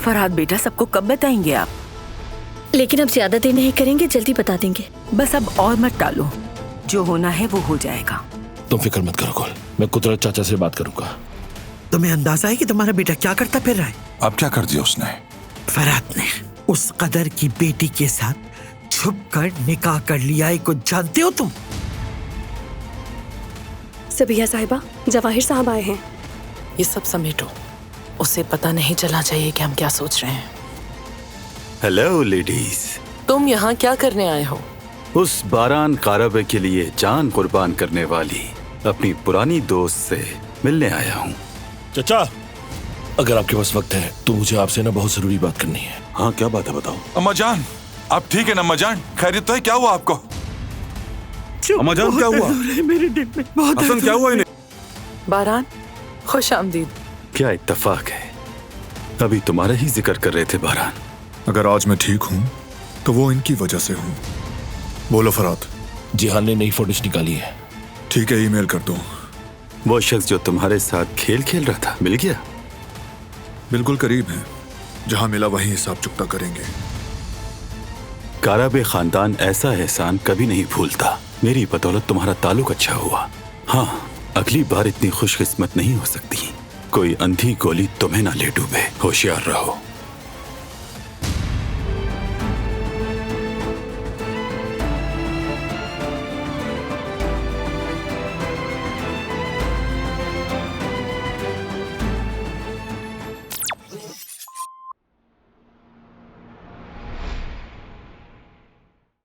फरहाद बेटा, सबको कब बताएंगे आप? लेकिन अब ज्यादा देर नहीं करेंगे, जल्दी बता देंगे। बस अब और मत टालो, जो होना है वो हो जाएगा। तुम फिक्र मत करो कुल, मैं कुदरत चाचा से बात करूंगा। तुम्हें अंदाजा है कि तुम्हारा बेटा क्या करता फिर रहा है? अब क्या कर दिया उसने? फरहाद ने उस कदर की बेटी के साथ छुप कर निकाह कर लिया है, कुछ जानते हो तुम? सबिया साहिबा, जवाहिर साहब आए हैं। ये सब समेटो, उसे पता नहीं चलना चाहिए कि हम क्या सोच रहे हैं। हेलो लेडीज, तुम यहाँ क्या करने आए हो? उस बारान कारबे के लिए जान कुर्बान करने वाली अपनी पुरानी दोस्त से मिलने आया हूँ। चाचा, अगर आपके पास वक्त है तो मुझे आपसे ना बहुत जरूरी बात करनी है। हाँ, क्या बात है बताओ। अम्मा जान, आप ठीक है ना? अम्मा जान, खैरियत तो है? क्या हुआ आपको? अम्मा जान, क्या हुआ? मेरे दिल में बहुत हसन, क्या हुआ इन्हें? बारान, खुश आमदीद। क्या इत्तेफाक है, अभी तुम्हारा ही जिक्र कर रहे थे बारान। अगर आज मैं ठीक हूँ तो वो इनकी वजह से हूँ। बोलो फरहाद। जिहान ने नई फोटोज निकाली है। ठीक है, ईमेल कर दो। वो शख्स जो तुम्हारे साथ खेल खेल रहा था, मिल गया? बिल्कुल करीब है, जहाँ मिला वहीं हिसाब चुकता करेंगे। कारबे खानदान ऐसा एहसान कभी नहीं भूलता। मेरी बदौलत तुम्हारा ताल्लुक अच्छा हुआ। हाँ, अगली बार इतनी खुशकिस्मत नहीं हो सकती। कोई अंधी गोली तुम्हें ना ले डूबे, होशियार रहो।